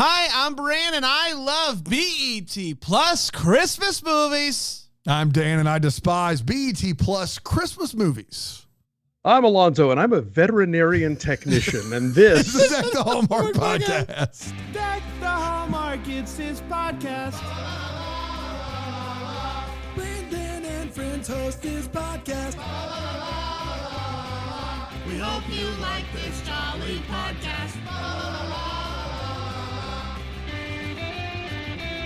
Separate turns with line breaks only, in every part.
Hi, I'm Bran, and I love BET Plus Christmas movies.
I'm Dan, and I despise BET Plus Christmas movies.
I'm Alonso, and I'm a veterinarian technician, and this
is Deck the Hallmark Podcast.
Deck the Hallmark, it's his podcast.
Brandon and friends host this podcast. We hope you like this jolly podcast.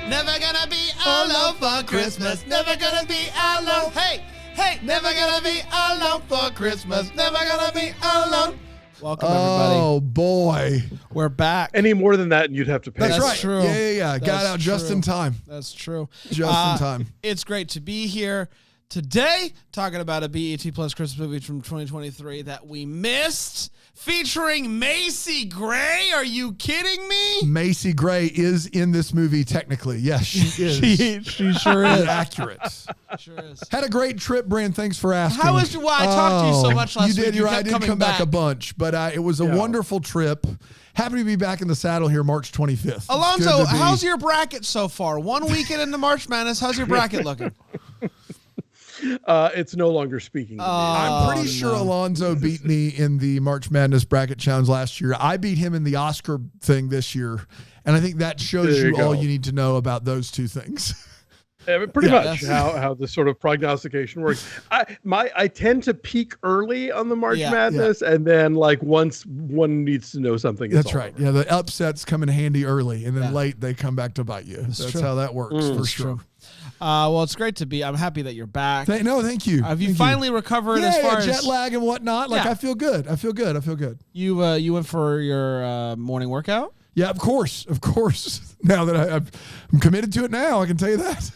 Never gonna be alone for Christmas. Never gonna be alone. Hey, hey, never gonna be alone for Christmas. Never gonna be alone. Welcome, everybody.
Oh, boy.
We're back.
any more than that, and you'd have to pay.
That's right.
true.
Yeah. Got out just in time.
That's true.
Just in time.
It's great to be here today talking about a BET Plus Christmas movie from 2023 that we missed, featuring Macy Gray. Are you kidding me?
Macy Gray is in this movie technically. Yes, she is.
she sure is.
Accurate.
Sure is.
Had a great trip, Brand. Thanks for asking.
How was your? Well, I talked to you so much last
week. You did.
You
I
kept
did
coming
come back a bunch, but it was a wonderful trip. Happy to be back in the saddle here March 25th.
Alonso, how's your bracket so far? 1 weekend into March Madness. How's your bracket looking?
It's no longer speaking to me.
I'm pretty sure Alonso beat me in the March Madness bracket challenge last year. I beat him in the Oscar thing this year, and I think that shows you all you need to know about those two things.
Pretty much how the sort of prognostication works. I tend to peak early on the March Madness, and then like once one needs to know something.
That's right. Yeah, the upsets come in handy early, and then late they come back to bite you. That's how that works for sure.
Well, it's great to be. I'm happy that you're back.
Thank you.
Have you finally recovered as far as
jet lag and whatnot? Like I feel good. I feel good. You
went for your morning workout?
Yeah, of course. Now that I'm committed to it now, I can tell you that.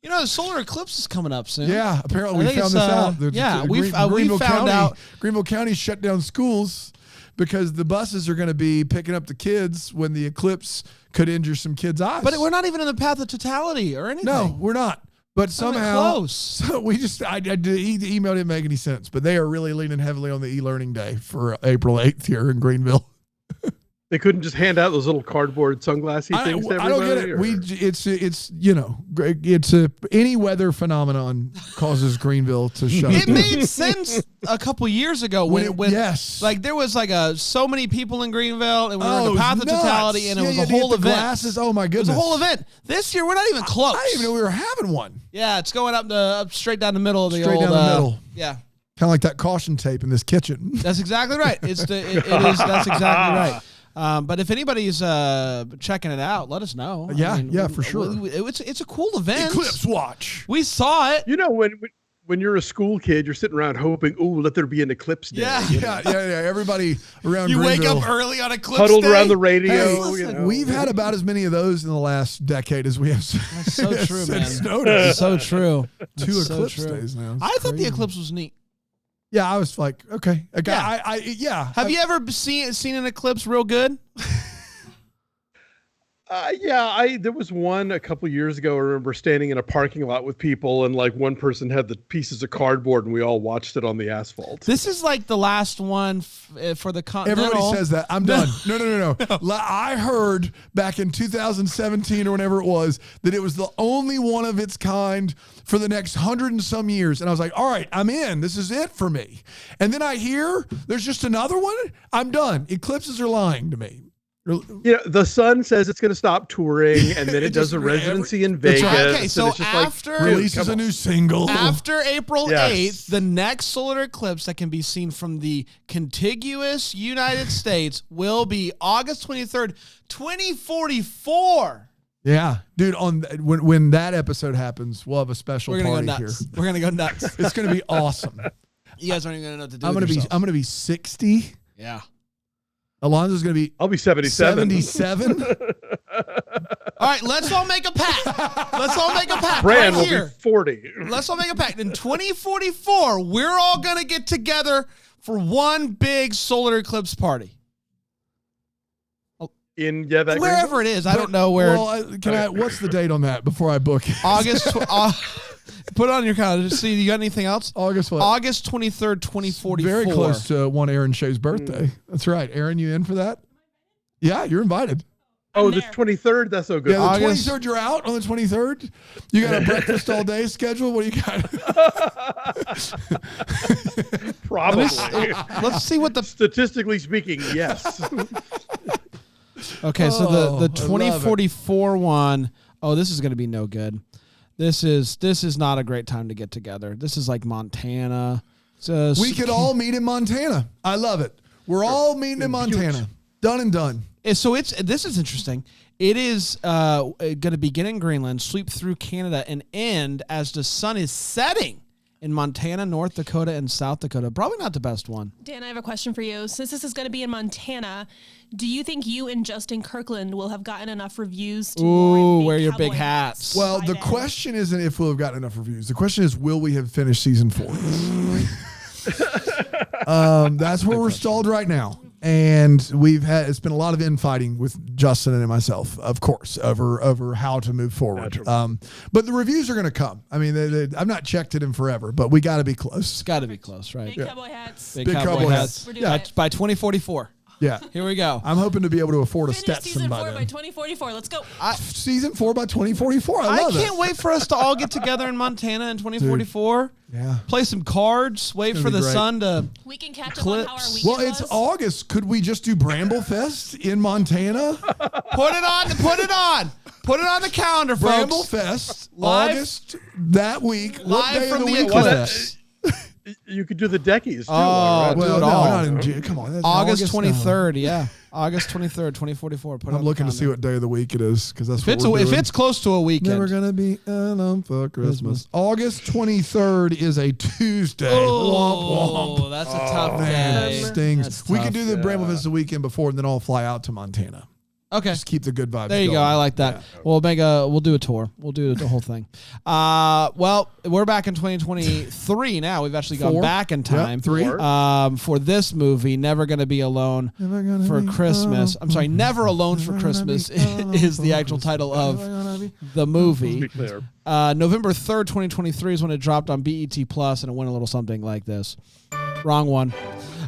You know, the solar eclipse is coming up soon.
Yeah, apparently we found this out.
We found out.
Greenville County shut down schools because the buses are going to be picking up the kids when the eclipse could injure some kids' eyes.
But we're not even in the path of totality or anything.
No, we're not. But somehow,
close.
So he emailed didn't make any sense. But they are really leaning heavily on the e-learning day for April 8th here in Greenville.
They couldn't just hand out those little cardboard sunglassy things to everybody?
I don't get it. It's any weather phenomenon causes Greenville to shut down.
It made sense a couple years ago when like there was like so many people in Greenville and we were in the path of totality and it was a whole event.
Glasses. Oh my goodness.
It was a whole event. This year we're not even close.
I didn't even know we were having one.
Yeah, it's going up straight down the middle of the
straight
old,
down the middle.
Yeah.
Kind of like that caution tape in this kitchen.
That's exactly right. That's exactly right. But if anybody's checking it out, let us know.
Yeah, for sure.
It's a cool event.
Eclipse watch.
We saw it.
You know, when you're a school kid, you're sitting around hoping, let there be an eclipse day.
Yeah. Everybody around
you
Greenville
wake up early on eclipse
huddled
day.
around the radio.
Hey, we've had about as many of those in the last decade as we have.
That's so true, man.
Noticed.
So true.
Two eclipse days now.
I thought the eclipse was neat.
Yeah, I was like, okay.
Have you ever seen an eclipse real good?
There was one a couple years ago. I remember standing in a parking lot with people, and like one person had the pieces of cardboard, and we all watched it on the asphalt.
This is like the last one for the Continental.
Everybody says that. I'm done. No. I heard back in 2017 or whenever it was that it was the only one of its kind for the next 100 and some years. And I was like, all right, I'm in. This is it for me. And then I hear there's just another one. I'm done. Eclipses are lying to me.
Yeah, the Sun says it's going to stop touring, and then it does a residency in Vegas.
Right. Okay, so
it's just
after
releases a new single
after April 8th, the next solar eclipse that can be seen from the contiguous United States will be August 23rd, 2044.
Yeah, dude. When that episode happens, we'll have a special party here.
We're gonna go nuts.
It's gonna be awesome.
You guys aren't even gonna know what to do.
I'm gonna be 60.
Yeah.
Alonso's going to be...
I'll be 77.
77?
All right, let's all make a pact.
Brand will be 40.
Let's all make a pact. In 2044, we're all going to get together for one big solar eclipse party. Wherever it is. I don't know where.
Well, what's the date on that before I book it?
August... Put it on your calendar. See, you got anything else?
August what?
August 23rd, 2044.
Very close to one Aaron Shay's birthday. That's right. Aaron, you in for that? Yeah, you're invited.
Oh, the 23rd? That's so good.
Yeah, the
August.
23rd, you're out on the 23rd? You got a breakfast all day schedule? What do you got?
Probably.
Let's see what the
Statistically speaking, yes.
Okay, so
Oh,
the
I
2044 one, oh, this is going to be no good. This is not a great time to get together. This is like Montana.
We could all meet in Montana. I love it. We're all meeting in Montana. Done and done.
So this is interesting. It is going to begin in Greenland, sweep through Canada, and end as the sun is setting in Montana, North Dakota, and South Dakota. Probably not the best one.
Dan, I have a question for you. Since this is going to be in Montana, do you think you and Justin Kirkland will have gotten enough reviews to
wear your big hats?
Well, the question isn't if we'll have gotten enough reviews. The question is, will we have finished season 4? That's where we're stalled right now. And it's been a lot of infighting with Justin and myself, of course, over how to move forward. But the reviews are going to come. I mean, I've not checked it in forever, but we got to be close.
It's got to be close, right?
Big cowboy hats.
Big cowboy hats.
We're doing it.
By 2044.
Yeah.
Here we go.
I'm hoping to be able to afford a
Finish
Stetson
season
by
4
then.
by 2044. Let's go.
Season 4 by 2044. I love it.
can't wait for us to all get together in Montana in 2044.
Yeah.
Play some cards. Wait for
be
the
great.
sun to.
We can catch up on how our
Eclipse.
weekend
Well, it's
was.
August. Could we just do Bramblefest in Montana?
Put it on. Put it on. Put it on the calendar, folks.
Bramblefest,
Live-
August that week. What
Live
day
from
of the
the
week
eclipse.
is that?
You could do the Deckies, too.
Oh,
right?
do
Well,
it
no,
all.
not in June. Come on. That's
August
no.
23rd. Yeah. August 23rd, 2044. Put it
I'm
on
looking
the
to see what day of the week it is because that's
calendar.
what we're
If
doing.
it's close to a weekend.
Never gonna be alone for Christmas. August 23rd is a Tuesday.
Oh,
Womp, womp.
that's a tough
Man,
day.
it stings.
That's
We
tough.
could do the Bramblefest the weekend before, and then I'll fly out to Montana.
Okay.
Just keep the good vibes.
There you go.
going.
I like that. We'll do a tour. We'll do the whole thing. Well, we're back in 2023 now. We've actually gone
4.
back in time.
Yep, 3.
For this movie, Never Gonna Be Alone for Christmas. I'm sorry, Never Alone for Christmas is the actual title of the movie.
Be clear.
November 3rd, 2023 is when it dropped on BET Plus, and it went a little something like this. Wrong one.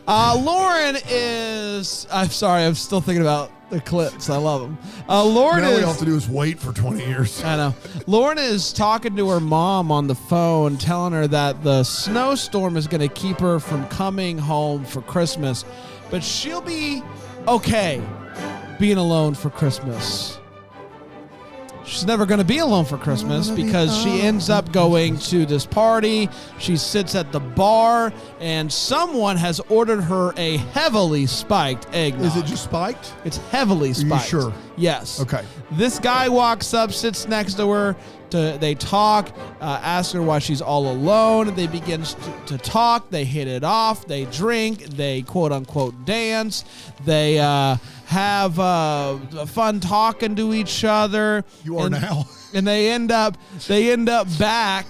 Lauren is. I'm sorry. I'm still thinking about the clips. I love them. Lauren
Now all we
is.
have to do is wait for 20 years.
I know. Lauren is talking to her mom on the phone, telling her that the snowstorm is going to keep her from coming home for Christmas, but she'll be okay being alone for Christmas. She's never going to be alone for Christmas because she ends up going to this party. She sits at the bar, and someone has ordered her a heavily spiked eggnog.
Is it just spiked?
It's heavily spiked.
sure?
Yes.
Okay.
This guy walks up, sits next to her. They talk, ask her why she's all alone. They begin to talk. They hit it off. They drink. They quote unquote dance. They have fun talking to each other.
You are now.
And they end up back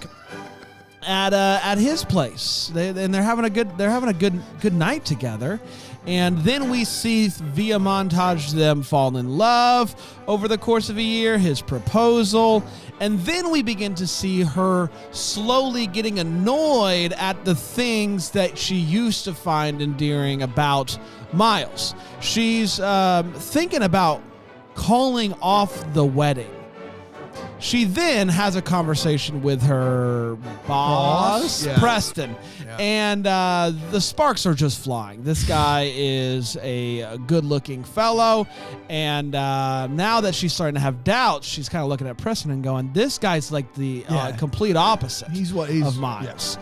at his place. They're having a good night together. And then we see via montage them fall in love over the course of a year, his proposal, and then we begin to see her slowly getting annoyed at the things that she used to find endearing about Miles. She's thinking about calling off the wedding. She then has a conversation with her boss,
Yeah.
Preston, and the sparks are just flying. This guy is a good-looking fellow, and now that she's starting to have doubts, she's kind of looking at Preston and going, this guy's like the complete opposite of Miles.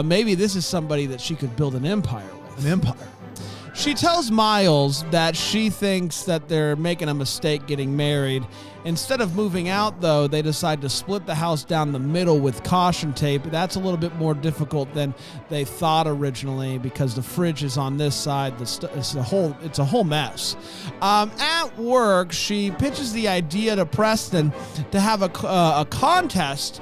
Maybe this is somebody that she could build an empire with.
An empire.
She tells Miles that she thinks that they're making a mistake getting married. Instead of moving out, though, they decide to split the house down the middle with caution tape. That's a little bit more difficult than they thought originally because the fridge is on this side. It's a whole mess. At work, she pitches the idea to Preston to have a contest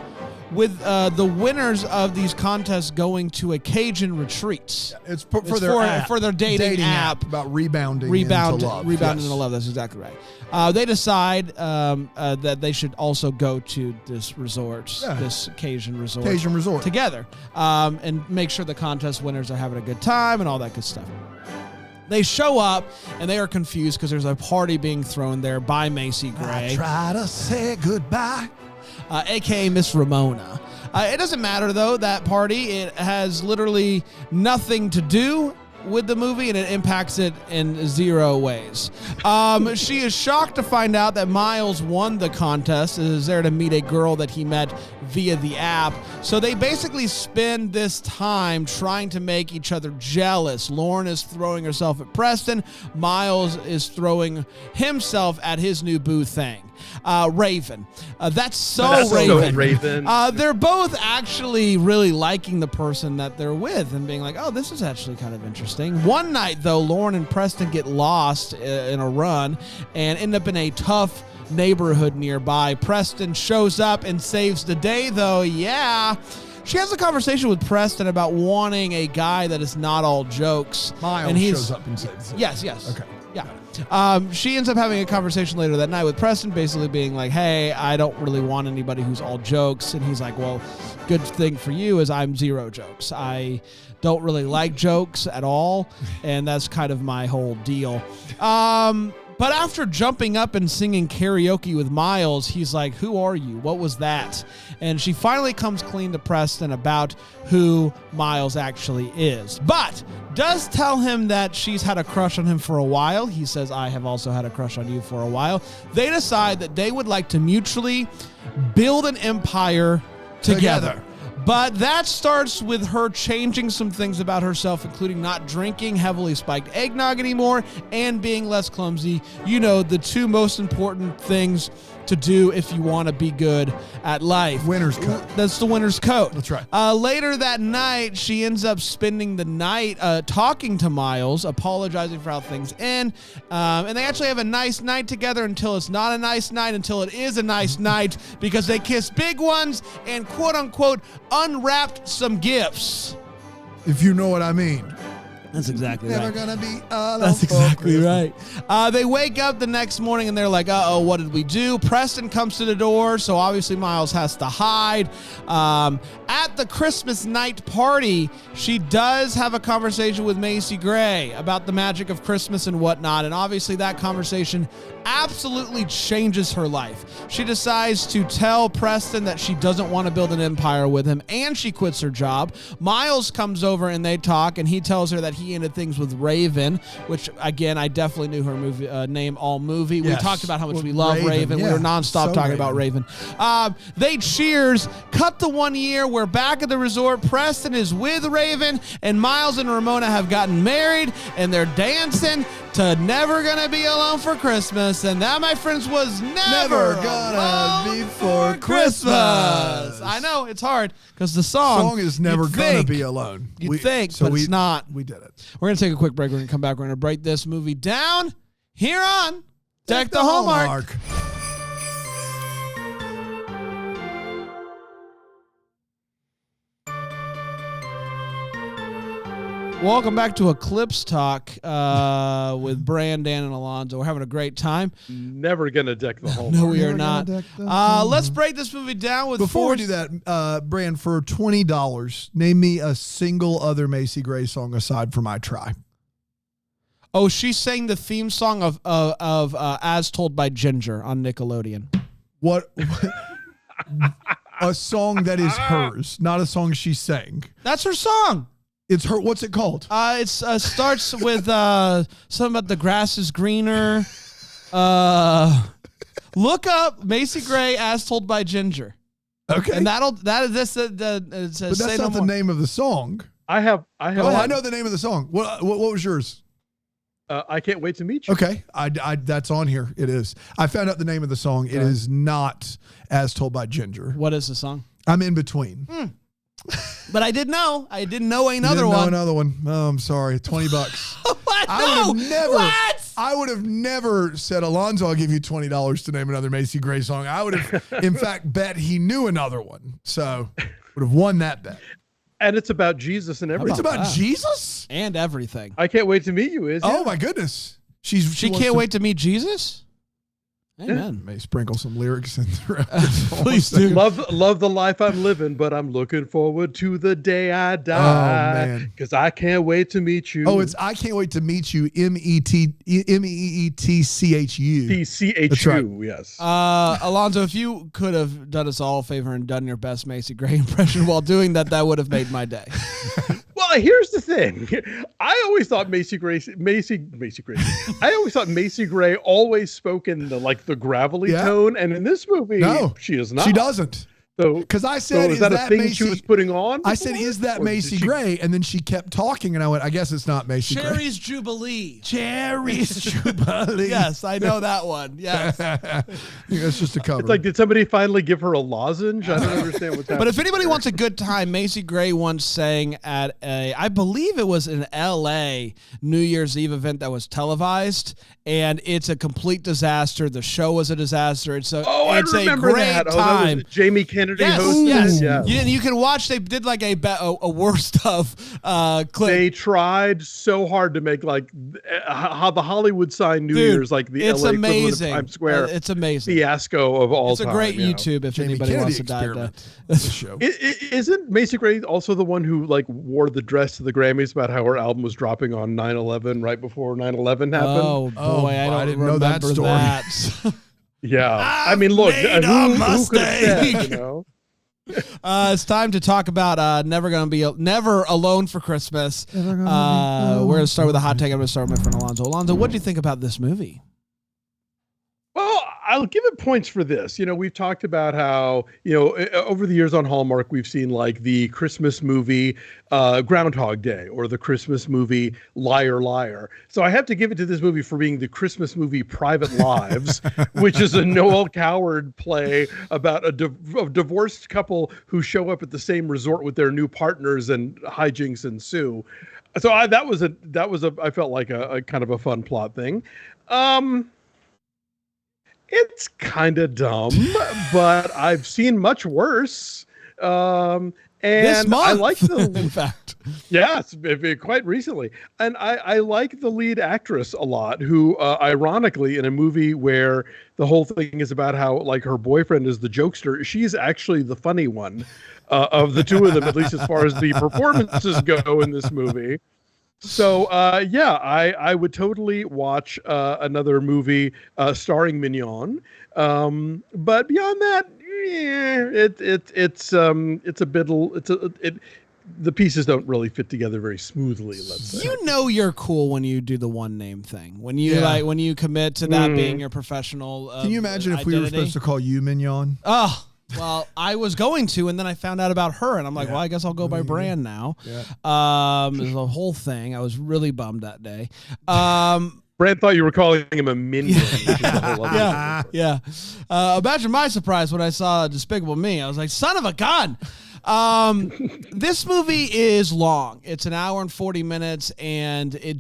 with the winners of these contests going to a Cajun retreat.
It's for
It's
their app.
for their dating app.
about rebounding into love.
Rebounding
Yes.
into love. That's exactly right. They decide that they should also go to this resort, this Cajun resort, together, and make sure the contest winners are having a good time and all that good stuff. They show up, and they are confused because there's a party being thrown there by Macy Gray.
I try to say goodbye.
A.K.A. Miss Ramona. It doesn't matter, though, that party. It has literally nothing to do with the movie, and it impacts it in 0 ways. She is shocked to find out that Miles won the contest and is there to meet a girl that he met via the app. So they basically spend this time trying to make each other jealous. Lauren is throwing herself at Preston. Miles is throwing himself at his new boo thing. Raven. That's so Raven. They're both actually really liking the person that they're with and being like, oh, this is actually kind of interesting. One night, though, Lauren and Preston get lost in a run and end up in a tough neighborhood nearby. Preston shows up and saves the day, though. Yeah. She has a conversation with Preston about wanting a guy that is not all jokes.
Miles shows up and says,
yes.
Okay.
Yeah. She ends up having a conversation later that night with Preston, basically being like, hey, I don't really want anybody who's all jokes. And he's like, well, good thing for you is I'm 0 jokes. I don't really like jokes at all. And that's kind of my whole deal. But after jumping up and singing karaoke with Miles, he's like, who are you? What was that? And she finally comes clean to Preston about who Miles actually is. But does tell him that she's had a crush on him for a while. He says, I have also had a crush on you for a while. They decide that they would like to mutually build an empire together. But that starts with her changing some things about herself, including not drinking heavily spiked eggnog anymore and being less clumsy. You know, the 2 most important things to do if you want to be good at life.
Winner's coat.
That's the winner's coat.
That's right.
Later that night, she ends up spending the night talking to Miles, apologizing for how things end. And they actually have a nice night together until it's not a nice night, until it is a nice night, because they kiss big ones and quote-unquote unwrapped some gifts.
If you know what I mean.
That's exactly right.
Never gonna be alone.
That's exactly right. They wake up the next morning and they're like, uh-oh, what did we do? Preston comes to the door, so obviously Miles has to hide. At the Christmas night party, she does have a conversation with Macy Gray about the magic of Christmas and whatnot, and obviously that conversation absolutely changes her life. She decides to tell Preston that she doesn't want to build an empire with him, and she quits her job. Miles comes over and they talk, and he tells her that he ended things with Raven, which, again, I definitely knew her movie name all movie.
Yes.
We talked about how much we love Raven.
Yeah.
We were nonstop talking about Raven. They cheers. Cut to 1 year. We're back at the resort. Preston is with Raven, and Miles and Ramona have gotten married, and they're dancing to Never Gonna Be Alone for Christmas. And that, my friends, was Never Gonna Be for Christmas. I know, it's hard because the song
is Never Gonna Be Alone.
You'd think, but it's not.
We did it.
We're going to take a quick break. We're going to come back. We're going to break this movie down here on Deck the Hallmark. Welcome back to Eclipse Talk with Brandon and Alonso. We're having a great time.
Never gonna deck the Hallmark.
No, we are not. Let's break this movie down with
Before we do that, Brand, for $20, name me a single other Macy Gray song aside from I Try.
Oh, she sang the theme song of As Told by Ginger on Nickelodeon.
What? A song that is hers, not a song she sang.
That's her song.
It's her. What's it called?
It starts with something about the grass is greener. Look up Macy Gray As Told by Ginger.
Okay,
and that is
but that's not the name of the song.
I have.
Oh, I know the name of the song. What was yours?
I Can't Wait to Meet You.
Okay, I that's on here. It is. I found out the name of the song. Okay. It is not As Told by Ginger.
What is the song?
I'm in between.
But I didn't know another
one.
Another
one. Oh, I'm sorry. $20.
What?
I would have never said, Alonso, I'll give you $20 to name another Macy Gray song. I would have, in fact, bet he knew another one. So would have won that bet.
And it's about Jesus and everything.
It's about Jesus?
And everything.
I Can't Wait to Meet You, is it?
Oh, my goodness.
She can't wait to meet Jesus? Amen.
May sprinkle some lyrics in throughout.
Please do.
Love the life I'm living, but I'm looking forward to the day I die.
man.
Because I can't wait to meet you.
Oh, it's I can't wait to meet you. MEETCHU.
TCHU,
That's right.
yes.
Alonso, if you could have done us all a favor and done your best Macy Gray impression while doing that, that would have made my day.
Well, here's the thing. I always thought Macy Gray. I always thought Macy Gray always spoke in the gravelly tone, and in this movie, she is not.
She doesn't.
So,
because I said,
is that a thing
Macy?
She was putting on?
I said, is that Macy Gray? And then she kept talking, and I went, I guess it's not Macy Gray.
Cherry's Jubilee.
Cherry's Jubilee.
Yes, I know that one. Yes.
It's just a cover.
It's like, did somebody finally give her a lozenge? I don't understand what's happening.
But if anybody wants a good time, Macy Gray once sang at I believe it was an L.A. New Year's Eve event that was televised, and it's a complete disaster. The show was a disaster. It's a great time.
That was Jamie Kennedy hosted.
Yes.
Yeah.
You can watch. They did like a worst of clip.
They tried so hard to make how the Hollywood sign New Year's like the
it's
LA
amazing.
equivalent of Times Square.
It's amazing.
Fiasco of all
time. It's a great
time,
YouTube if
Jamie
anybody
Kennedy
wants to dive into
the show.
Isn't Macy Gray also the one who wore the dress to the Grammys about how her album was dropping on 9/11 right before 9/11 happened?
Oh boy, I didn't know that story.
Yeah, I mean, look, who could have said, you know?
It's time to talk about Never Alone for Christmas. We're going to start with a hot take. I'm going to start with my friend Alonso. Alonso, what do you think about this movie?
Well, I'll give it points for this. You know, we've talked about how, over the years on Hallmark, we've seen the Christmas movie Groundhog Day or the Christmas movie Liar Liar. So I have to give it to this movie for being the Christmas movie Private Lives, which is a Noel Coward play about a divorced couple who show up at the same resort with their new partners and hijinks ensue. So I felt like a kind of a fun plot thing. It's kind of dumb, but I've seen much worse. And
this month,
I like
in fact.
Yeah, it's quite recently. And I like the lead actress a lot, who ironically, in a movie where the whole thing is about how her boyfriend is the jokester, she's actually the funny one of the two of them, at least as far as the performances go in this movie. So, I would totally watch another movie starring Mignon. But beyond that, the pieces don't really fit together very smoothly, let's say.
You know you're cool when you do the one name thing. When you when you commit to that being your professional
Can you imagine
identity?
if we were supposed to call you Mignon?
Oh, well, I was going to, and then I found out about her, and I'm like, well, I guess I'll go by Brand now. Yeah. There's a whole thing. I was really bummed that day.
Brand thought you were calling him a minion.
Yeah. Imagine my surprise when I saw Despicable Me. I was like, son of a gun. This movie is long. It's an hour and 40 minutes, and it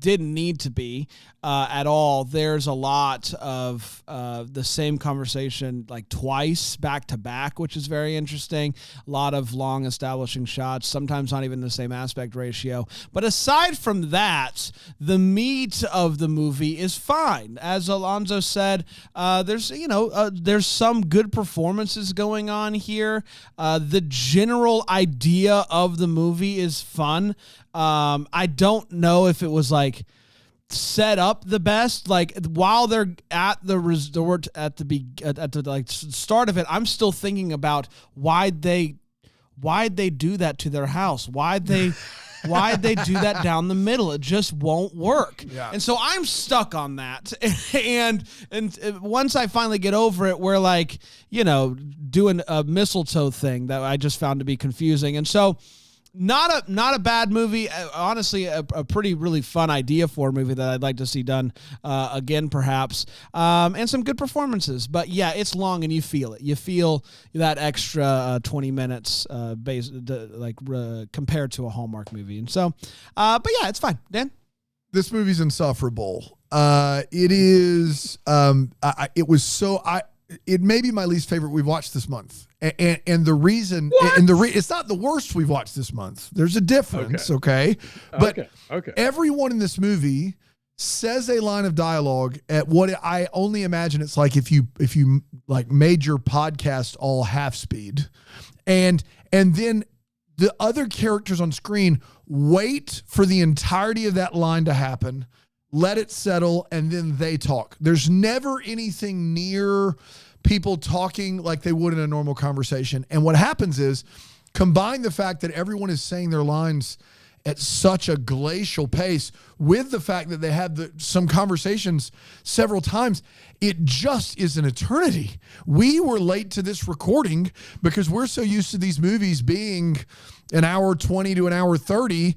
didn't need to be at all. There's a lot of the same conversation twice back to back, which is very interesting. A lot of long establishing shots, sometimes not even the same aspect ratio. But aside from that, the meat of the movie is fine. As Alonso said, there's some good performances going on here. The general idea of the movie is fun. I don't know if it was set up the best. While they're at the resort at the start of it, I'm still thinking about why'd they do that to their house? Why'd they do that down the middle? It just won't work. Yeah. And so I'm stuck on that. And once I finally get over it, we're doing a mistletoe thing that I just found to be confusing. And so not a bad movie. Honestly, a pretty really fun idea for a movie that I'd like to see done again, perhaps. And some good performances. But yeah, it's long and you feel it. You feel that extra 20 minutes compared to a Hallmark movie. And so, but yeah, it's fine. Dan?
This movie's insufferable. It is. It may be my least favorite we've watched this month. And the reason, it's not the worst we've watched this month. There's a difference, okay? But everyone in this movie says a line of dialogue at what I only imagine it's like if you like made your podcast all half speed, and then the other characters on screen wait for the entirety of that line to happen, let it settle, and then they talk. There's never anything near people talking like they would in a normal conversation. And what happens is, combine the fact that everyone is saying their lines at such a glacial pace with the fact that they had some conversations several times, it just is an eternity. We were late to this recording because we're so used to these movies being an hour 20 to an hour 30.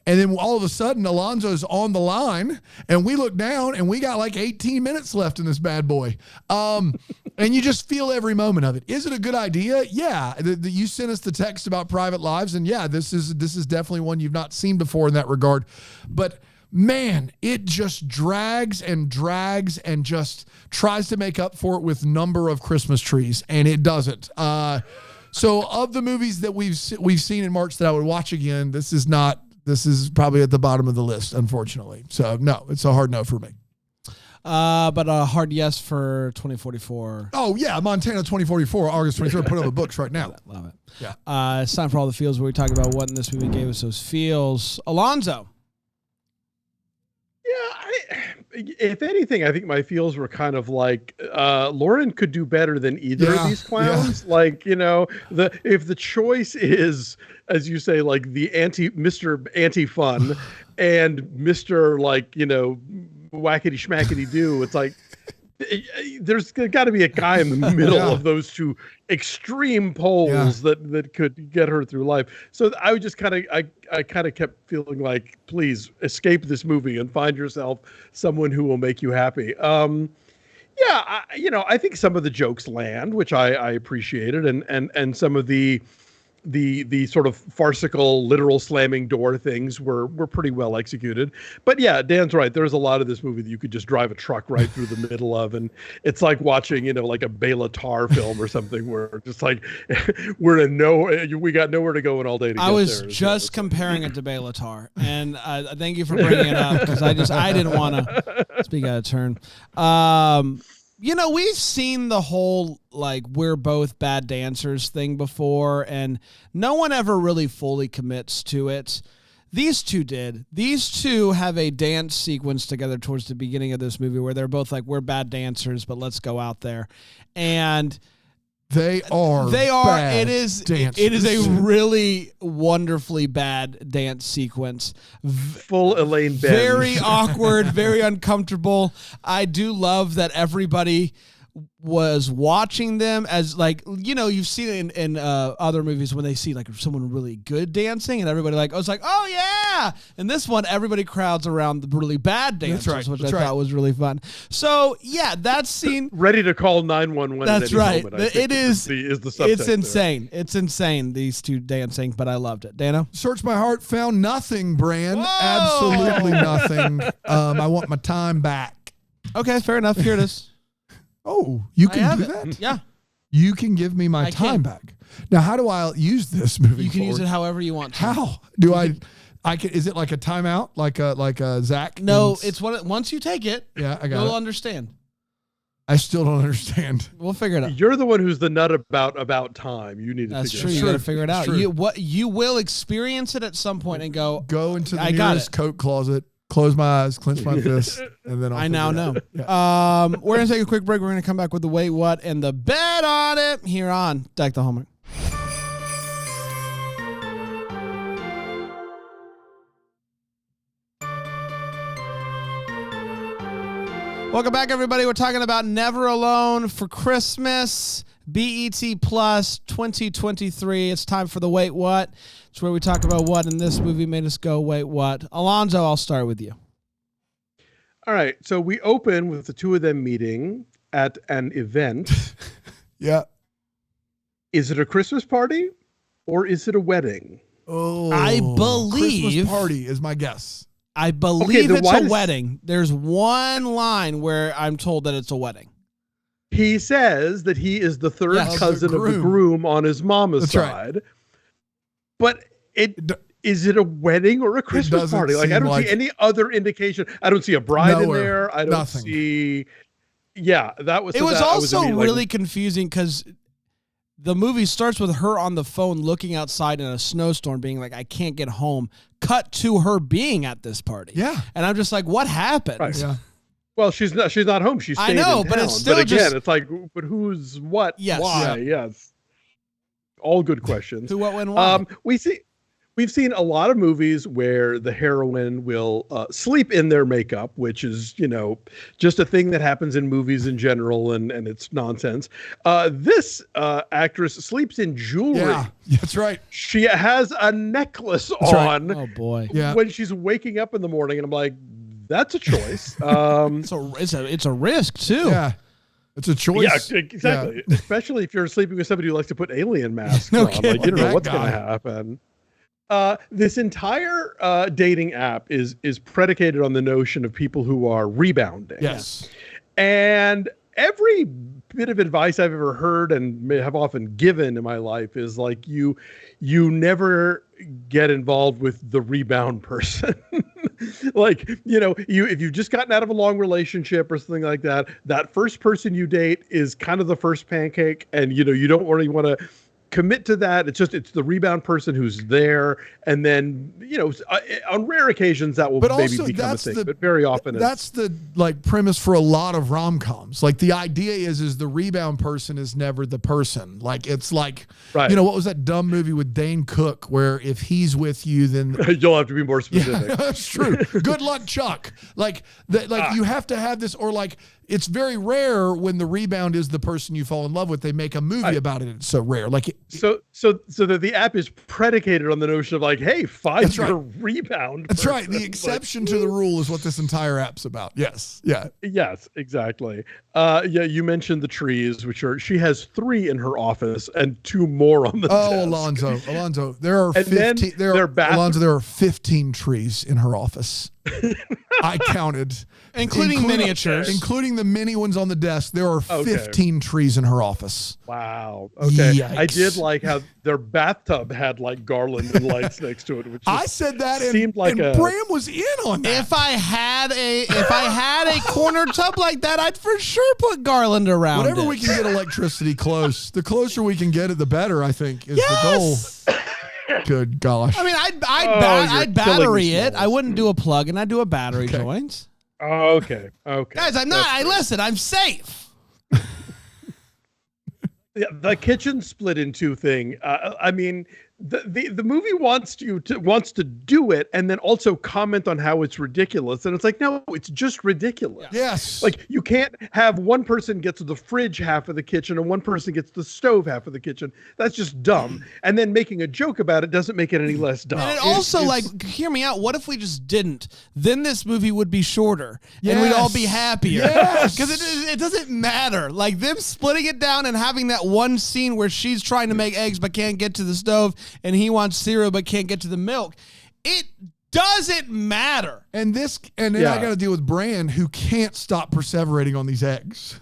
And then all of a sudden, Alonso's on the line, and we look down, and we got like 18 minutes left in this bad boy. And you just feel every moment of it. Is it a good idea? Yeah. You sent us the text about Private Lives, and yeah, this is definitely one you've not seen before in that regard. But man, it just drags and just tries to make up for it with number of Christmas trees, and it doesn't. So of the movies that we've seen in March that I would watch again, this is probably at the bottom of the list, unfortunately. So, no, it's a hard no for me.
But a hard yes for 2044.
Oh, yeah, Montana 2044, August 23rd. Put on the books right now.
Love it.
Yeah.
It's time for all the feels where we talk about what in this movie gave us those feels. Alonso.
Yeah, if anything, I think my feels were kind of like Lauren could do better than either of these clowns. Yeah. Like, if the choice is, as you say, like the Mr. Anti-Fun and Mr. like, whackety schmackety do, it's like there's got to be a guy in the middle of those two extreme poles that could get her through life. So I would just I kind of kept feeling like, please escape this movie and find yourself someone who will make you happy. I think some of the jokes land, which I appreciated, and some of the sort of farcical, literal slamming door things were pretty well executed. But yeah, Dan's right. There's a lot of this movie that you could just drive a truck right through the middle of, and it's like watching, like a Bela Tarr film or something, where just like we got nowhere to go in all day.
I was just comparing it to Bela Tarr, and thank you for bringing it up because I didn't want to speak out of turn. We've seen the whole, like, we're both bad dancers thing before, and no one ever really fully commits to it. These two did. These two have a dance sequence together towards the beginning of this movie where they're both like, we're bad dancers, but let's go out there. And
They are.
It is a really wonderfully bad dance sequence.
Full Elaine Benz.
Very awkward, very uncomfortable. I do love that everybody was watching them as, like, you've seen it in other movies when they see like someone really good dancing and everybody was like, oh yeah. And this one, everybody crowds around the really bad dancers, which I thought was really fun. So yeah, that scene.
Ready to call 911.
That's right. It is
the subtext.
It's insane. There. It's insane, these two dancing, but I loved it. Dano?
Searched my heart, found nothing, Bran.
Whoa!
Absolutely nothing. I want my time back.
Okay, fair enough. Here it is.
Oh, you can do that?
Yeah.
You can give me my time back. Now, how do I use this moving
You can
forward?
use it however you want to.
How? Do I can, is it like a timeout? Like a Zach?
No, it's once you take it,
yeah, I got
you'll understand.
I still don't understand.
We'll figure it out.
You're the one who's the nut about time. You need to
That's
figure
true.
it out.
You got to figure it out. You will experience it at some point and go
into the nearest coat closet, close my eyes, clench my fists, and then
I now know. Yeah. We're going to take a quick break. We're going to come back with the wait, what, and the bet on it here on Deck the Hallmark. Welcome back, everybody. We're talking about Never Alone for Christmas, BET Plus 2023. It's time for the Wait What. It's where we talk about what in this movie made us go, wait, what? Alonso, I'll start with you.
All right. So we open with the two of them meeting at an event.
Yeah.
Is it a Christmas party or is it a wedding?
Oh,
I believe
Christmas party is my guess.
I believe it's a wedding. There's one line where I'm told that it's a wedding.
He says that he is the third cousin of the groom on his mama's side. Right. But is it a wedding or a Christmas
doesn't
party? Like, I
seem
don't
like-
see any other indication. I don't see a bride in
Nowhere.
there. I don't
Nothing.
see. Yeah, that was.
It
so
was
that, I
also
immediately
really
like,
confusing because the movie starts with her on the phone looking outside in a snowstorm, being like, "I can't get home." Cut to her being at this party.
Yeah.
And I'm just like, "What happened?"
Right.
Yeah.
Well, she's not home. She's
I
staying
know,
in
but it's
town.
still
But again,
just-
it's like, but who's what?
Yes.
Why? Yes. All good questions.
Who, what, when, why?
We've seen a lot of movies where the heroine will sleep in their makeup, which is, just a thing that happens in movies in general, and it's nonsense. This actress sleeps in jewelry.
Yeah, that's right.
She has a necklace
right.
on
Oh boy.
Yeah.
when she's waking up in the morning, and I'm like, that's a choice.
It's a risk too.
Yeah. It's a choice.
Yeah, exactly.
Yeah.
Especially if you're sleeping with somebody who likes to put alien masks
No
on. Like, you don't know
kidding.
what's
That
going to
guy.
happen. This entire dating app is predicated on the notion of people who are rebounding.
Yes.
And every bit of advice I've ever heard and have often given in my life is like, you never get involved with the rebound person. Like, if you've just gotten out of a long relationship or something like that, that first person you date is kind of the first pancake, and you don't really want to commit to that. It's the rebound person who's there, and then on rare occasions that will
But
maybe
also
become a
that's
thing. But very often
that's the premise for a lot of rom-coms. Like the idea is the rebound person is never the person. Like it's like,
Right.
what was that dumb movie with Dane Cook where if he's with you, then
you'll have to be more specific.
yeah, that's true. Good luck, Chuck. Like you have to have this, or like it's very rare when the rebound is the person you fall in love with. They make a movie about it. It's so rare. Like
So that the app is predicated on the notion of like, hey, find
That's
your
right.
rebound.
that's right.
person.
The exception to the rule is what this entire app's about. Yes. Yeah.
Yes, exactly. You mentioned the trees, she has 3 in her office and 2 more on the desk.
Alonso, there are
And then
15
their
there are 15 trees in her office. I counted.
Including miniatures.
Including the mini ones on the desk. There are 15 trees in her office.
Wow. Okay.
Yikes.
I did like how their bathtub had like garland and lights next to it, which
I said that
seemed like
and Bram was in on that.
If I had a corner tub like that, I'd for sure put garland around
Whatever
it.
we can get electricity close. The closer we can get it, the better, I think, is
Yes!
the goal. Good gosh.
I mean,
you're
I'd battery
killing me,
it.
Smalls.
I wouldn't do a plug, and I'd do a battery
Okay.
joint.
Okay.
Guys, I'm not. Listen, I'm safe.
Yeah, the kitchen split in 2 thing. I mean, the movie wants to do it and then also comment on how it's ridiculous, and it's like, no, it's just ridiculous.
Yes.
Like, you can't have one person gets the fridge half of the kitchen and one person gets the stove half of the kitchen. That's just dumb. And then making a joke about it doesn't make it any less dumb.
And it also, like, hear me out. What if we just didn't? Then this movie would be shorter, and we'd all be
Yes.
happier.
Yes.
Because it doesn't matter. Like, them splitting it down and having that one scene where she's trying to make eggs but can't get to the stove, and he wants cereal but can't get to the milk. It doesn't matter.
And then I got to deal with Bran, who can't stop perseverating on these eggs.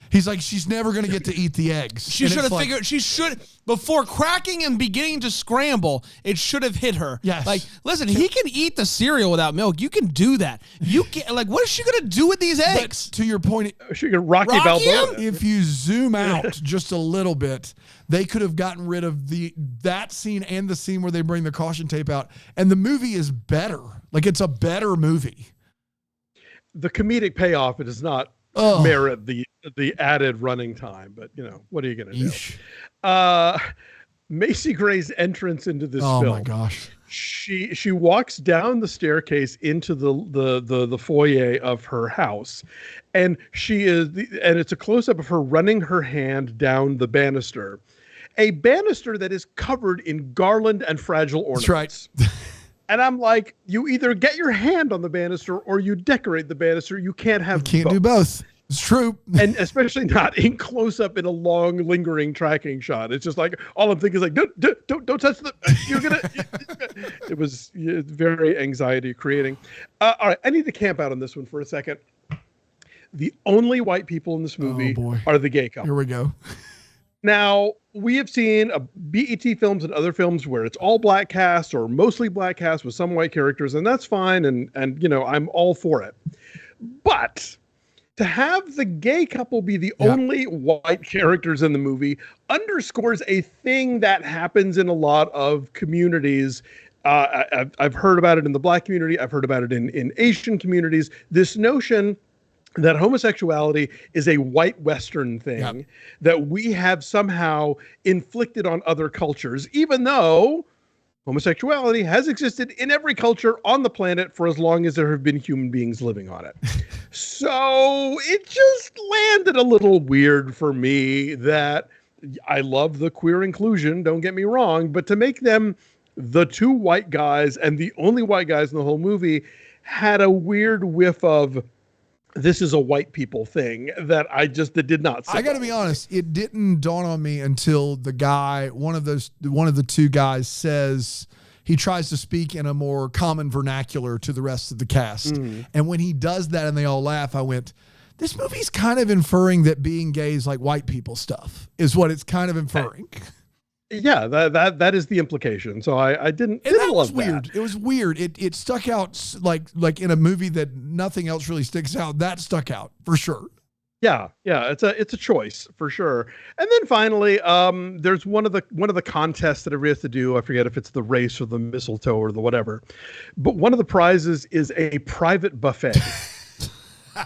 He's like, she's never going to get to eat the eggs.
She
And
should
it's
have
like,
figured, before cracking and beginning to scramble, it should have hit her.
Yes.
Like, listen, he can eat the cereal without milk. You can do that. You can, like, what is she going to do with these
But
eggs?
to your point,
She could Rocky
Rocky
Balboa.
him?
if you zoom out just a little bit, they could have gotten rid of that scene and the scene where they bring the caution tape out, and the movie is better. Like, it's a better movie.
The comedic payoff, it does not
Oh.
merit the added running time, but what are you going to do?
Yeesh.
Macy Gray's entrance into this
Oh
film.
my gosh.
She walks down the staircase into the foyer of her house, and and it's a close up of her running her hand down the banister, a banister that is covered in garland and fragile ornaments.
That's right.
And I'm like, you either get your hand on the banister or you decorate the banister. You can't have
Can't do both. It's true.
And especially not in close up in a long lingering tracking shot. It's just like, all I'm thinking is like, don't touch the, you're going to, it was very anxiety creating. All right. I need to camp out on this one for a second. The only white people in this movie
boy.
are the gay couple.
Here we go.
Now, we have seen BET films and other films where it's all black cast or mostly black cast with some white characters, and that's fine. And I'm all for it. But to have the gay couple be the only white characters in the movie underscores a thing that happens in a lot of communities. I've heard about it in the black community. I've heard about it in Asian communities. This notion that homosexuality is a white Western thing that we have somehow inflicted on other cultures, even though homosexuality has existed in every culture on the planet for as long as there have been human beings living on it. So it just landed a little weird for me that I love the queer inclusion, don't get me wrong, but to make them the two white guys and the only white guys in the whole movie had a weird whiff of this is a white people thing that that did not.
I got to be honest. It didn't dawn on me until the guy, one of the two guys says, he tries to speak in a more common vernacular to the rest of the cast. And when he does that and they all laugh, I went, this movie's kind of inferring that being gay is like white people stuff, is what it's kind of inferring.
Yeah, that is the implication. So I didn't.
And that was
love
weird.
That.
It was weird. It stuck out like in a movie that nothing else really sticks out. That stuck out for sure.
Yeah, it's a choice for sure. And then finally, there's one of the contests that everybody has to do. I forget if it's the race or the mistletoe or the whatever, but one of the prizes is a private buffet.
I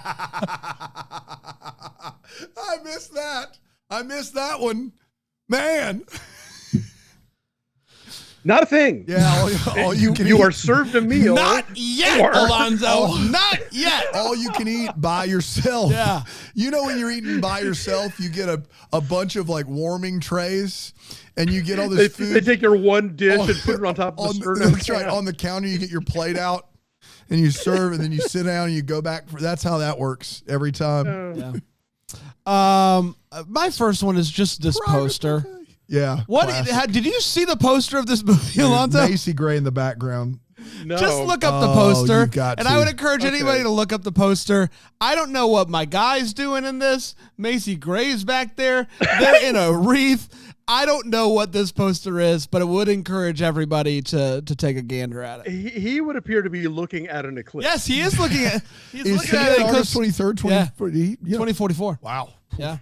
missed that. I missed that one, man.
Not a thing.
Yeah, all you can
you
eat.
are served a meal.
Not yet, Alonso. Not yet.
All you can eat by yourself.
Yeah.
You know when you're eating by yourself, you get a bunch of like warming trays, and you get all this food.
They take your one dish and put it on top of the sternum.
That's right. On the counter, you get your plate out, and you serve, and then you sit down, and you go back. That's how that works every time.
Yeah. My first one is just this poster.
Yeah.
What did you see the poster of this movie, Alonso?
Macy Gray in the background.
No.
Just look up the poster.
you've got
and
to.
I would encourage anybody to look up the poster. I don't know what my guy's doing in this. Macy Gray's back there. They're in a wreath. I don't know what this poster is, but it would encourage everybody to take a gander at it.
He would appear to be looking at an eclipse.
Yes, he is looking at. He's
Is
looking
he
at
on
an eclipse.
August 23rd,
2044.
Wow.
Yeah.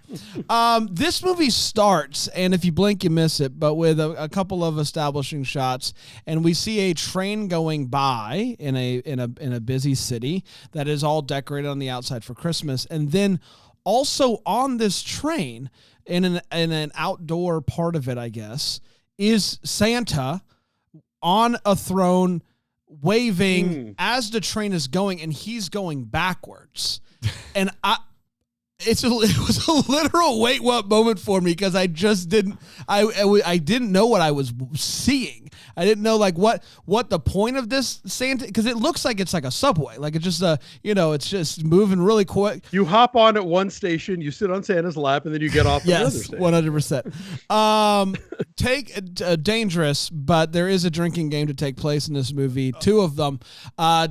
This movie starts, and if you blink, you miss it, but with a couple of establishing shots, and we see a train going by in a busy city that is all decorated on the outside for Christmas, and then also on this train, in an outdoor part of it, I guess, is Santa on a throne waving as the train is going, and he's going backwards, and it was a literal wait what moment for me because I just didn't I didn't know what I was seeing. I didn't know like what the point of this Santa, because it looks like it's like a subway, like it's just it's just moving really quick.
You hop on at one station, you sit on Santa's lap, and then you get off at another station.
100%. Take dangerous, but there is a drinking game to take place in this movie. Two of them.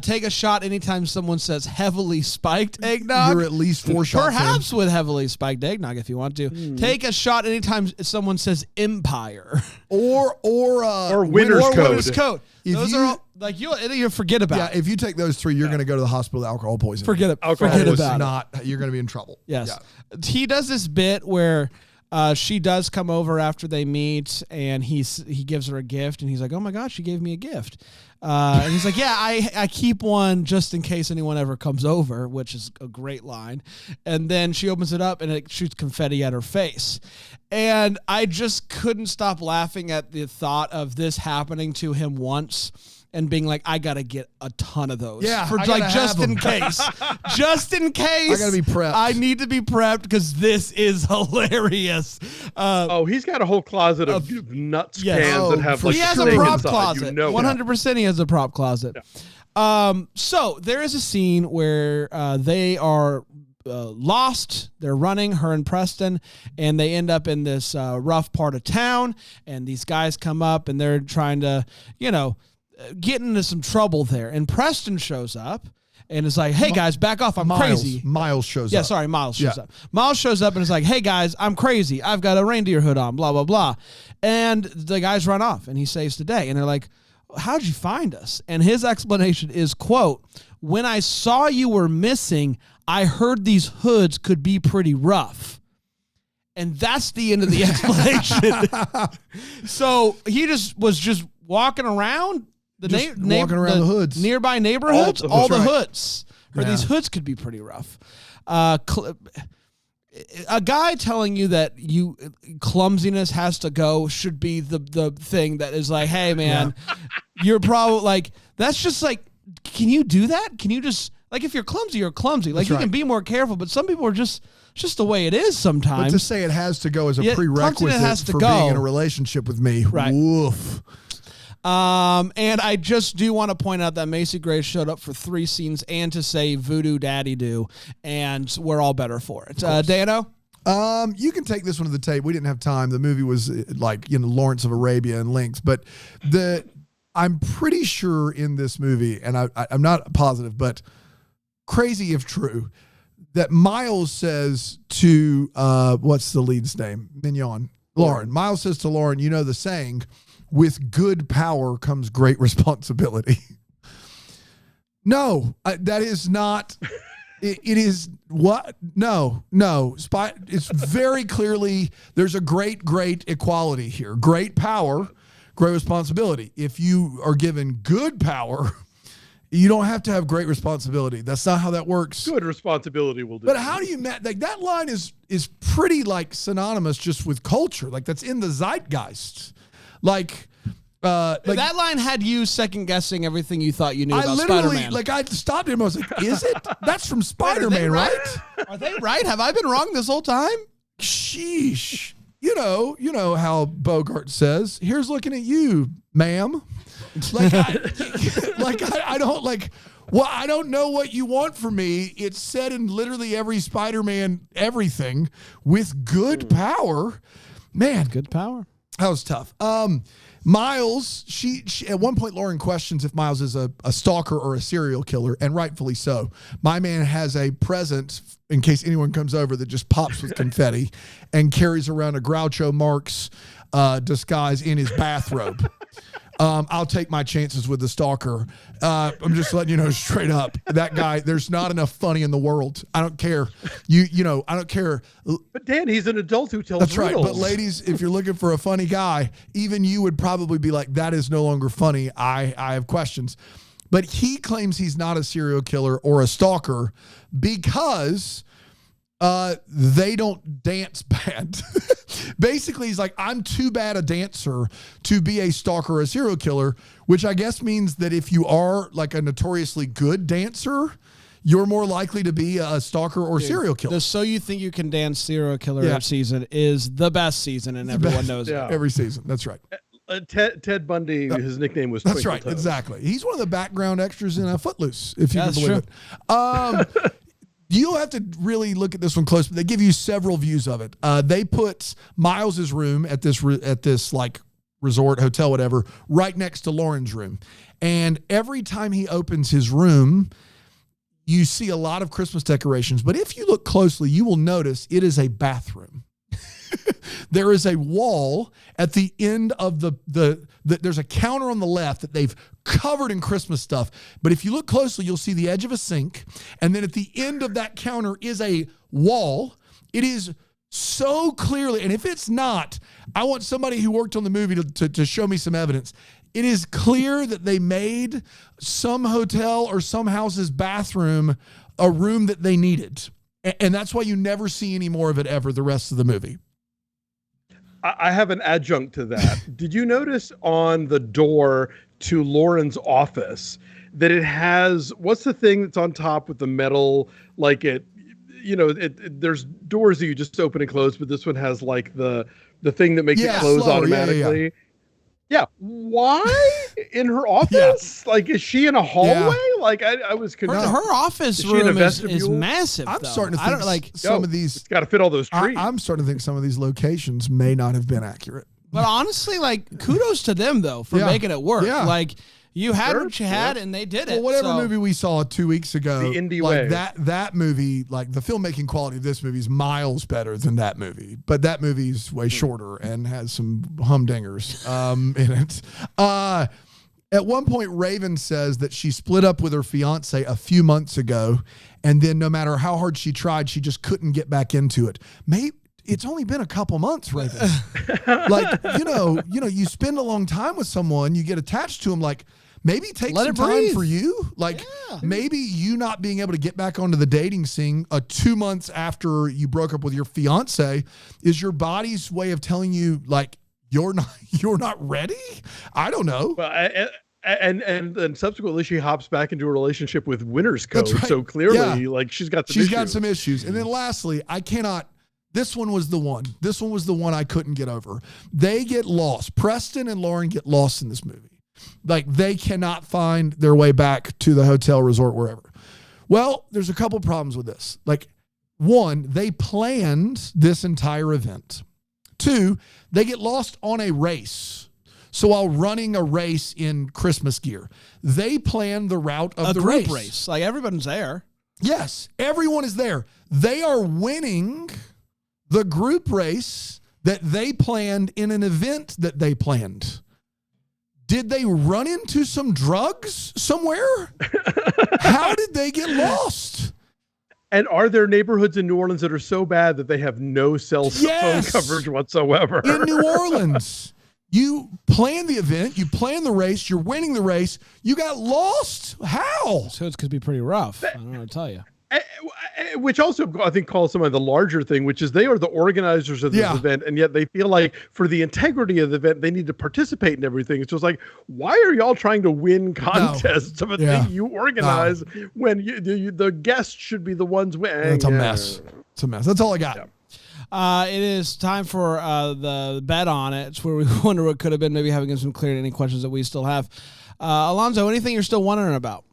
Take a shot anytime someone says heavily spiked eggnog.
You're at least 4 shots in.
Perhaps with heavily spiked eggnog if you want to. Take a shot anytime someone says empire.
Or winner's
Or
code.
winner's code.
If
Those
you-
are all, like you'll forget about
Yeah,
it.
if you take those 3, you're going to go to the hospital with alcohol poisoning.
Forget it.
Alcohol
Forget
is
about it.
You're going to be in trouble.
Yes.
Yeah.
He does this bit where she does come over after they meet, and he gives her a gift, and he's like, "Oh my gosh, she gave me a gift." And he's like, "Yeah, I keep one just in case anyone ever comes over," which is a great line. And then she opens it up, and it shoots confetti at her face. And I just couldn't stop laughing at the thought of this happening to him once and being like, I got to get a ton of those.
Yeah,
For
I
like
gotta
just
have
in
them.
case. Just in case.
I gotta be prepped.
I need to be prepped because this is hilarious.
He's got a whole closet of nuts
Yes.
cans that have
for
like
He has
steak
a prop
inside.
closet.
You know
100% he has a prop closet. So there is a scene where they are lost. They're running, her and Preston, and they end up in this rough part of town, and these guys come up and they're trying to, get into some trouble there. And Preston shows up, and is like, hey guys, back off, I'm crazy.
Miles shows up.
Yeah, sorry, Miles shows up. Miles shows up and is like, hey guys, I'm crazy. I've got a reindeer hood on, blah, blah, blah. And the guys run off and he saves the day. And they're like, how'd you find us? And his explanation is, quote, when I saw you were missing, I heard these hoods could be pretty rough. And that's the end of the explanation. So he was just walking around
the hoods,
nearby neighborhoods, all the hoods. Or these hoods could be pretty rough. A guy telling you that clumsiness has to go should be the thing that is like, hey man, you're probably like, that's just like, can you do that? Can you just, like, if you're clumsy, you're clumsy. Like, you can be more careful, but some people are just the way it is sometimes.
But to say it has to go as a prerequisite for being in a relationship with me,
right.
Woof.
And I just do want to point out that Macy Gray showed up for 3 scenes and to say voodoo daddy do, and we're all better for it. Dano?
You can take this one to the tape. We didn't have time. The movie was like, Lawrence of Arabia in length, but I'm pretty sure in this movie, and I'm not positive, but crazy if true, that Miles says to, what's the lead's name? Mignon. Lauren. Miles says to Lauren, you know the saying, with good power comes great responsibility. No, that is not. It is what? No. It's very clearly, there's a great equality here. Great power, great responsibility. If you are given good power, you don't have to have great responsibility. That's not how that works.
Good responsibility will do.
But how do you like that line is pretty like synonymous just with culture. Like that's in the zeitgeist. Like
that line had you second guessing everything you thought you knew about
Spider-Man.
Spider-Man.
Like I stopped him. I was like, is it? That's from Spider-Man, right?
Are they right? Have I been wrong this whole time?
Sheesh. You know how Bogart says, here's looking at you, ma'am. Like, I don't like, well, I don't know what you want from me. It's said in literally every Spider-Man, everything with good power, man.
Good power.
That was tough. Miles, she at one point, Lauren questions if Miles is a stalker or a serial killer, and rightfully so. My man has a present in case anyone comes over that just pops with confetti and carries around a Groucho Marx disguise in his bathrobe. I'll take my chances with the stalker. I'm just letting you know straight up. That guy, there's not enough funny in the world. I don't care. I don't care.
But Dan, he's an adult who tells
That's
riddles.
right. But ladies, if you're looking for a funny guy, even you would probably be like, that is no longer funny. I have questions. But he claims he's not a serial killer or a stalker because they don't dance bad. Basically, he's like, I'm too bad a dancer to be a stalker or a serial killer, which I guess means that if you are like a notoriously good dancer, you're more likely to be a stalker or serial killer.
The So You Think You Can Dance serial killer season is the best season, and everyone knows it.
Every season. That's right.
Ted Bundy, his nickname was
That's
Twinkle
right.
Toes.
Exactly. He's one of the background extras in Footloose, if you can
That's
believe it. You'll have to really look at this one close, but they give you several views of it. They put Miles's room at this like resort, hotel, whatever, right next to Lauren's room. And every time he opens his room, you see a lot of Christmas decorations. But if you look closely, you will notice it is a bathroom. There is a wall at the end of there's a counter on the left that they've covered in Christmas stuff. But if you look closely, you'll see the edge of a sink. And then at the end of that counter is a wall. It is so clearly, and if it's not, I want somebody who worked on the movie to show me some evidence. It is clear that they made some hotel or some house's bathroom a room that they needed. And that's why you never see any more of it ever the rest of the movie.
I have an adjunct to that. Did you notice on the door to Lauren's office that it has, what's the thing that's on top with the metal, like there's doors that you just open and close, but this one has like the thing that makes it close automatically. Yeah. Why in her office? Like, is she in a hallway? Like, I was confused.
Her office room is massive.
I'm starting to think
some
of these.
It's got to fit all those trees.
I'm starting to think some of these locations may not have been accurate.
But honestly, like, kudos to them though for making it work.
Yeah.
Like, You had
Sure,
what you had, and they did it.
Well, whatever
so.
movie we saw 2 weeks ago,
The indie
like
way.
that movie, like the filmmaking quality of this movie is miles better than that movie. But that movie's way shorter and has some humdingers in it. At one point, Raven says that she split up with her fiance a few months ago, and then no matter how hard she tried, she just couldn't get back into it. Maybe it's only been a couple months, Raven. Like, you spend a long time with someone, you get attached to them, like, maybe take
Let
some
it
time
breathe.
for you. Like, maybe you not being able to get back onto the dating scene 2 months after you broke up with your fiance is your body's way of telling you, like, you're not ready. I don't know.
Well, and subsequently, she hops back into a relationship with Winter's Code.
That's right.
So clearly,
Yeah.
like she's got
some issues. And then lastly, this one was the one. This one was the one I couldn't get over. They get lost. Preston and Lauren get lost in this movie. Like, they cannot find their way back to the hotel, resort, wherever. Well, there's a couple problems with this. Like, one, they planned this entire event. Two, they get lost on a race. So while running a race in Christmas gear, they plan the route of
A
the
group
race.
race. Like, everyone's there.
Yes, everyone is there. They are winning the group race that they planned in an event that they planned. Did they run into some drugs somewhere? How did they get lost?
And are there neighborhoods in New Orleans that are so bad that they have no cell phone
Yes.
coverage whatsoever?
In New Orleans, you plan the event, you plan the race, you're winning the race, you got lost? How?
So it's going to be pretty rough. I don't know what to tell you.
Which also, I think, calls some of the larger thing, which is they are the organizers of this event, and yet they feel like for the integrity of the event, they need to participate in everything. So it's like, why are y'all trying to win contests of a thing you organize when the guests should be the ones winning?
It's a mess. It's a mess. That's all I got.
Yeah.
It is time for the bet on it. It's where we wonder what could have been, maybe having some clarity, any questions that we still have. Alonso, anything you're still wondering about?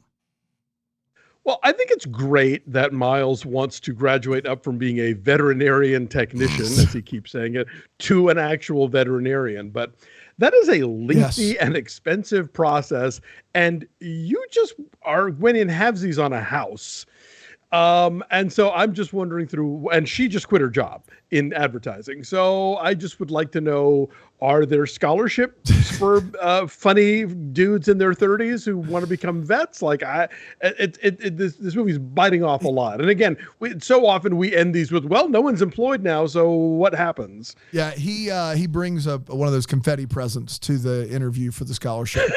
Well, I think it's great that Miles wants to graduate up from being a veterinarian technician, as he keeps saying it, to an actual veterinarian. But that is a lengthy and expensive process. And you just went in halvesies on a house. And so I'm just wondering and she just quit her job in advertising. So I just would like to know, are there scholarships for funny dudes in their 30s who want to become vets? Like this movie's biting off a lot. And again, so often we end these with, well, no one's employed now. So what happens?
Yeah, he brings up one of those confetti presents to the interview for the scholarship.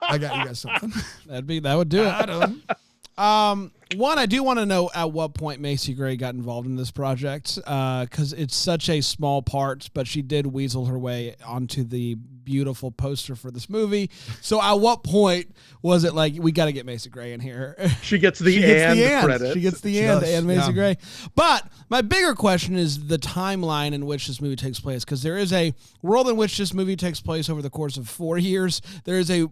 I got you guys something.
That would do it. One, I do want to know at what point Macy Gray got involved in this project, because it's such a small part, but she did weasel her way onto the beautiful poster for this movie. So at what point was it like, we got to get Macy Gray in here?
She gets the credit.
She gets the
She
and
does,
and Macy
yeah.
Gray. But my bigger question is the timeline in which this movie takes place, because there is a world in which this movie takes place over the course of 4 years. There is a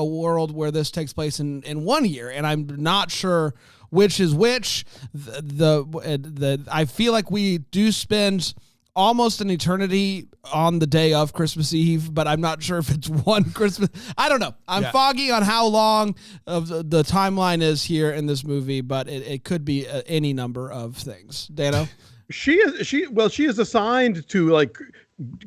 world where this takes place in 1 year, and I'm not sure which is which. I feel like we do spend almost an eternity on the day of Christmas Eve, but I'm not sure if it's one Christmas. I don't know. I'm foggy on how long of the timeline is here in this movie, but it could be any number of things. Dano?
She is assigned to like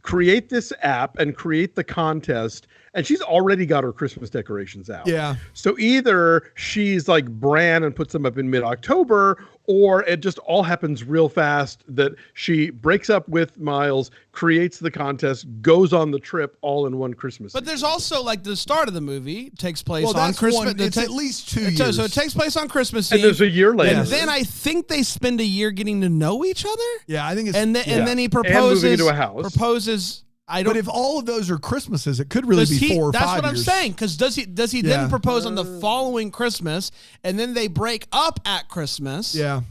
create this app and create the contest, and she's already got her Christmas decorations out.
Yeah.
So either she's like Bran and puts them up in mid-October, or it just all happens real fast that she breaks up with Miles, creates the contest, goes on the trip all in one Christmas.
But there's also like the start of the movie takes place
Well,
on
that's
Christmas.
it's at least 2 years.
So it takes place on Christmas
and
Eve.
there's a year later.
And then I think they spend a year getting to know each other.
Yeah, I think it's...
And then he proposes.
And moving into a house.
Proposes.
But if all of those are Christmases, it could really be 4 or 5 years.
That's what I'm saying. Because does he then propose on the following Christmas, and then they break up at Christmas?
Yeah.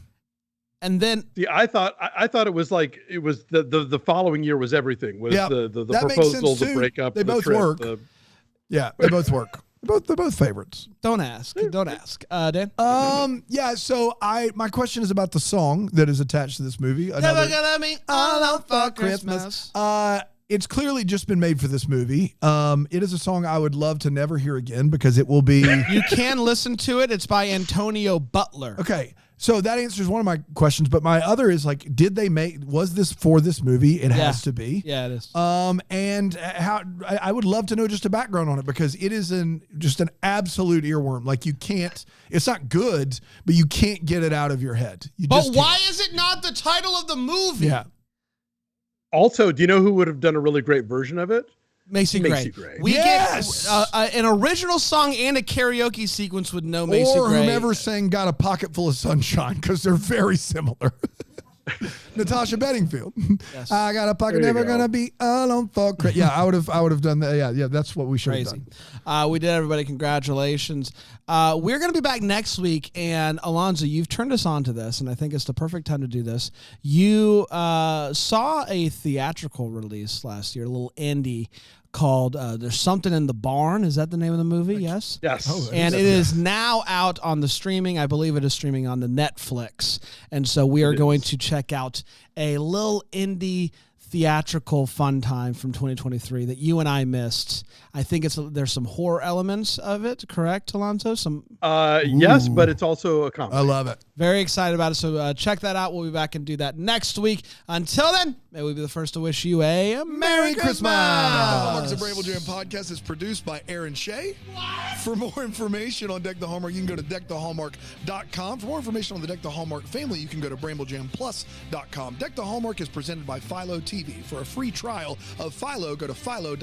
And then
I thought it was like it was the following year was everything was the
that makes
proposal
sense
to
too.
break up.
They
the
both
trip,
work. Yeah, they both work. They're both favorites.
don't ask. Dan?
Yeah, so my question is about the song that is attached to this movie.
Never gonna be all out for Christmas.
it's clearly just been made for this movie. It is a song I would love to never hear again because it will be.
You can listen to it. It's by Antonio Butler.
Okay. So that answers one of my questions, but my other is like, was this for this movie? It has to be.
Yeah, it is.
And how I would love to know just a background on it because it is just an absolute earworm. Like it's not good, but you can't get it out of your head.
But why is it not the title of the movie?
Yeah.
Also, do you know who would have done a really great version of it?
Macy Gray. We get an original song and a karaoke sequence with no Macy Gray.
Or whomever sang "Got a Pocket Full of Sunshine" because they're very similar. Natasha Bedingfield.
Yes.
I got a pocket, never gonna be alone for. Yeah, I would have done that. Yeah, that's what we should have done.
We did, everybody. Congratulations. We're gonna be back next week, and Alonso, you've turned us on to this, and I think it's the perfect time to do this. You saw a theatrical release last year, a little indie called There's Something in the Barn. Is that the name of the movie? Yes.
Yes.
And it is now out on the streaming. I believe it is streaming on the Netflix. And so we are going to check out a little indie theatrical fun time from 2023 that you and I missed. I think there's some horror elements of it, correct, Alonso?
Yes, but it's also a comedy.
I love it.
Very excited about it. So check that out. We'll be back and do that next week. Until then, may we be the first to wish you a Merry Christmas.
Hallmark's The Bramble Jam podcast is produced by Aaron Shea. For more information on Deck the Hallmark, you can go to deckthehallmark.com. For more information on the Deck the Hallmark family, you can go to bramblejamplus.com. Deck the Hallmark is presented by Philo TV. For a free trial of Philo, go to philo.tv/DTH.